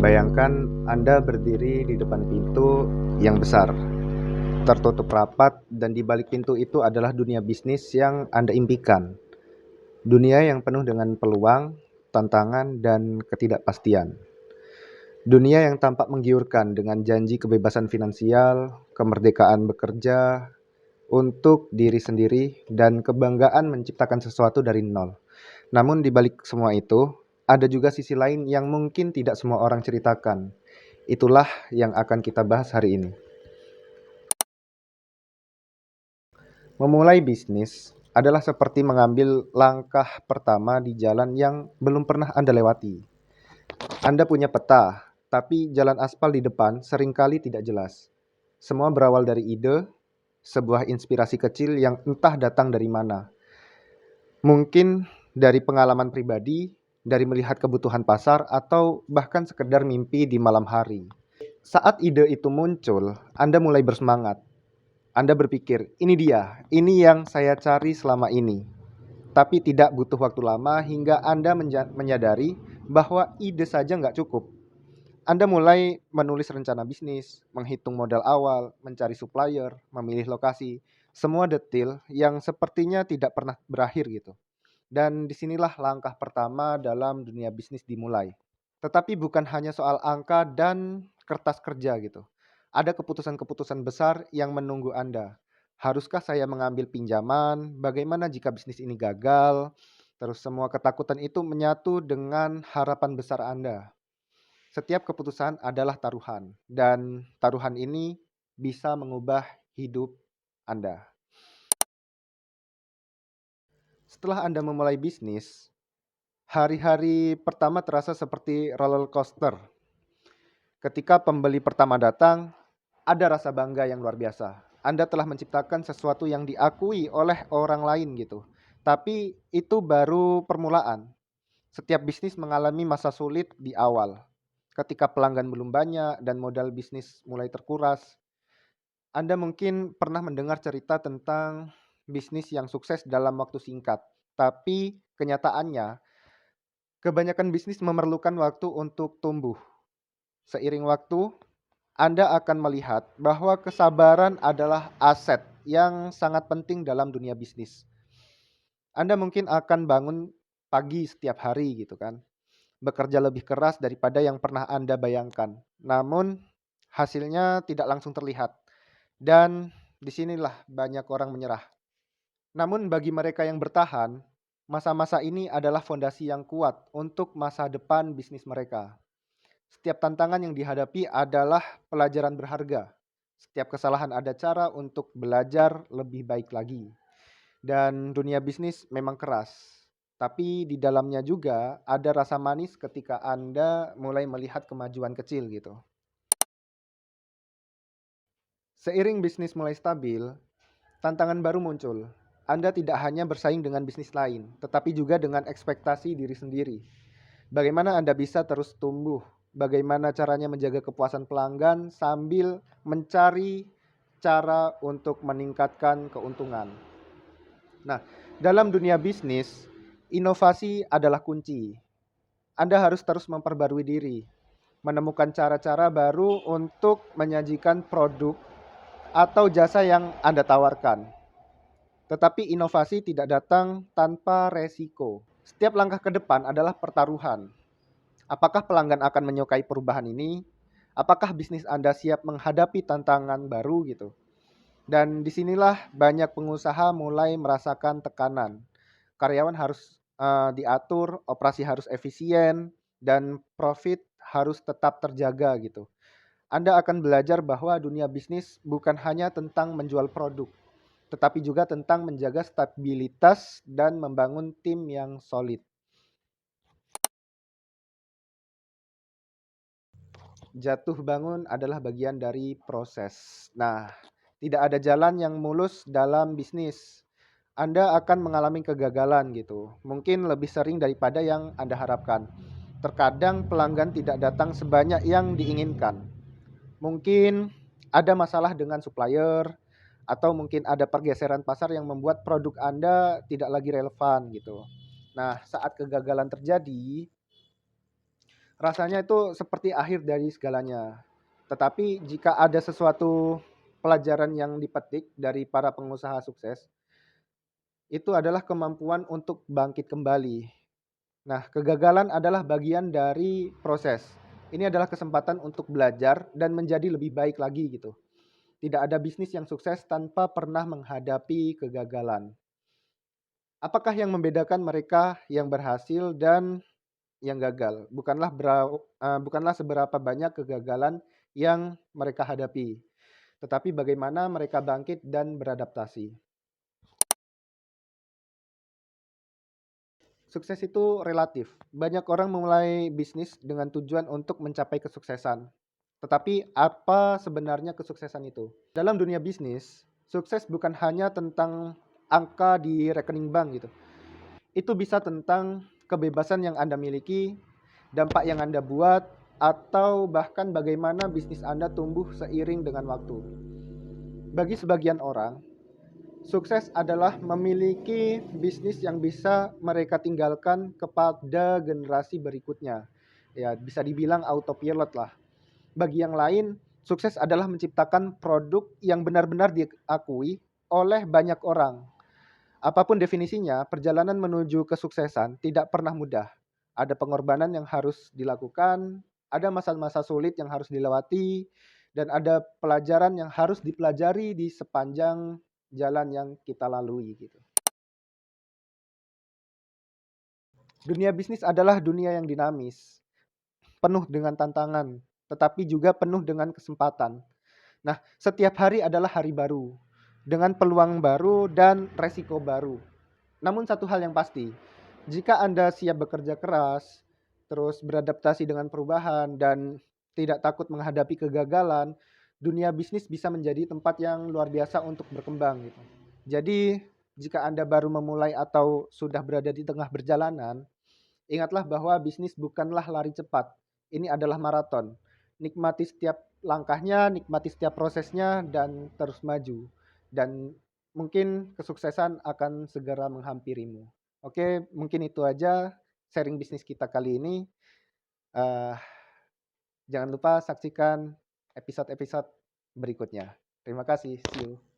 Bayangkan Anda berdiri di depan pintu yang besar, tertutup rapat, dan di balik pintu itu adalah dunia bisnis yang Anda impikan. Dunia yang penuh dengan peluang, tantangan, dan ketidakpastian. Dunia yang tampak menggiurkan dengan janji kebebasan finansial, kemerdekaan bekerja untuk diri sendiri, dan kebanggaan menciptakan sesuatu dari nol. Namun di balik semua itu, ada juga sisi lain yang mungkin tidak semua orang ceritakan. Itulah yang akan kita bahas hari ini. Memulai bisnis adalah seperti mengambil langkah pertama di jalan yang belum pernah Anda lewati. Anda punya peta, tapi jalan aspal di depan seringkali tidak jelas. Semua berawal dari ide, sebuah inspirasi kecil yang entah datang dari mana. Mungkin dari pengalaman pribadi, dari melihat kebutuhan pasar, atau bahkan sekedar mimpi di malam hari. Saat ide itu muncul, Anda mulai bersemangat. Anda berpikir, ini dia, ini yang saya cari selama ini. Tapi tidak butuh waktu lama hingga Anda menyadari bahwa ide saja nggak cukup. Anda mulai menulis rencana bisnis, menghitung modal awal, mencari supplier, memilih lokasi. Semua detail yang sepertinya tidak pernah berakhir gitu. Dan disinilah langkah pertama dalam dunia bisnis dimulai. Tetapi bukan hanya soal angka dan kertas kerja gitu. Ada keputusan-keputusan besar yang menunggu Anda. Haruskah saya mengambil pinjaman? Bagaimana jika bisnis ini gagal? Terus semua ketakutan itu menyatu dengan harapan besar Anda. Setiap keputusan adalah taruhan, dan taruhan ini bisa mengubah hidup Anda. Setelah Anda memulai bisnis, hari-hari pertama terasa seperti roller coaster. Ketika pembeli pertama datang, ada rasa bangga yang luar biasa. Anda telah menciptakan sesuatu yang diakui oleh orang lain gitu. Tapi itu baru permulaan. Setiap bisnis mengalami masa sulit di awal. Ketika pelanggan belum banyak dan modal bisnis mulai terkuras. Anda mungkin pernah mendengar cerita tentang bisnis yang sukses dalam waktu singkat. Tapi kenyataannya, kebanyakan bisnis memerlukan waktu untuk tumbuh. Seiring waktu, Anda akan melihat bahwa kesabaran adalah aset yang sangat penting dalam dunia bisnis. Anda mungkin akan bangun pagi setiap hari gitu kan. Bekerja lebih keras daripada yang pernah Anda bayangkan. Namun hasilnya tidak langsung terlihat. Dan disinilah banyak orang menyerah. Namun bagi mereka yang bertahan, masa-masa ini adalah fondasi yang kuat untuk masa depan bisnis mereka. Setiap tantangan yang dihadapi adalah pelajaran berharga. Setiap kesalahan ada cara untuk belajar lebih baik lagi. Dan dunia bisnis memang keras. Tapi di dalamnya juga ada rasa manis ketika Anda mulai melihat kemajuan kecil gitu. Seiring bisnis mulai stabil, tantangan baru muncul. Anda tidak hanya bersaing dengan bisnis lain, tetapi juga dengan ekspektasi diri sendiri. Bagaimana Anda bisa terus tumbuh? Bagaimana caranya menjaga kepuasan pelanggan sambil mencari cara untuk meningkatkan keuntungan? Nah, dalam dunia bisnis, inovasi adalah kunci. Anda harus terus memperbarui diri, menemukan cara-cara baru untuk menyajikan produk atau jasa yang Anda tawarkan. Tetapi inovasi tidak datang tanpa resiko. Setiap langkah ke depan adalah pertaruhan. Apakah pelanggan akan menyukai perubahan ini? Apakah bisnis Anda siap menghadapi tantangan baru gitu? Dan disinilah banyak pengusaha mulai merasakan tekanan. Karyawan harus diatur, operasi harus efisien, dan profit harus tetap terjaga gitu. Anda akan belajar bahwa dunia bisnis bukan hanya tentang menjual produk, tetapi juga tentang menjaga stabilitas dan membangun tim yang solid. Jatuh bangun adalah bagian dari proses. Nah, tidak ada jalan yang mulus dalam bisnis. Anda akan mengalami kegagalan gitu. Mungkin lebih sering daripada yang Anda harapkan. Terkadang pelanggan tidak datang sebanyak yang diinginkan. Mungkin ada masalah dengan supplier, atau mungkin ada pergeseran pasar yang membuat produk Anda tidak lagi relevan gitu. Nah, saat kegagalan terjadi, rasanya itu seperti akhir dari segalanya. Tetapi jika ada sesuatu pelajaran yang dipetik dari para pengusaha sukses, itu adalah kemampuan untuk bangkit kembali. Nah, kegagalan adalah bagian dari proses. Ini adalah kesempatan untuk belajar dan menjadi lebih baik lagi gitu. Tidak ada bisnis yang sukses tanpa pernah menghadapi kegagalan. Apakah yang membedakan mereka yang berhasil dan yang gagal? Bukanlah seberapa banyak kegagalan yang mereka hadapi, tetapi bagaimana mereka bangkit dan beradaptasi. Sukses itu relatif. Banyak orang memulai bisnis dengan tujuan untuk mencapai kesuksesan. Tetapi apa sebenarnya kesuksesan itu? Dalam dunia bisnis, sukses bukan hanya tentang angka di rekening bank gitu. Itu bisa tentang kebebasan yang Anda miliki, dampak yang Anda buat, atau bahkan bagaimana bisnis Anda tumbuh seiring dengan waktu. Bagi sebagian orang, sukses adalah memiliki bisnis yang bisa mereka tinggalkan kepada generasi berikutnya. Ya, bisa dibilang autopilot lah. Bagi yang lain, sukses adalah menciptakan produk yang benar-benar diakui oleh banyak orang. Apapun definisinya, perjalanan menuju kesuksesan tidak pernah mudah. Ada pengorbanan yang harus dilakukan, ada masa-masa sulit yang harus dilewati, dan ada pelajaran yang harus dipelajari di sepanjang jalan yang kita lalui gitu. Dunia bisnis adalah dunia yang dinamis, penuh dengan tantangan, tetapi juga penuh dengan kesempatan. Nah, setiap hari adalah hari baru, dengan peluang baru dan resiko baru. Namun satu hal yang pasti, jika Anda siap bekerja keras, terus beradaptasi dengan perubahan, dan tidak takut menghadapi kegagalan, dunia bisnis bisa menjadi tempat yang luar biasa untuk berkembang gitu. Jadi, jika Anda baru memulai atau sudah berada di tengah perjalanan, ingatlah bahwa bisnis bukanlah lari cepat. Ini adalah maraton. Nikmati setiap langkahnya, nikmati setiap prosesnya, dan terus maju. Dan mungkin kesuksesan akan segera menghampirimu. Oke, mungkin itu aja sharing bisnis kita kali ini. Uh, Jangan lupa saksikan episode-episode berikutnya. Terima kasih. See you.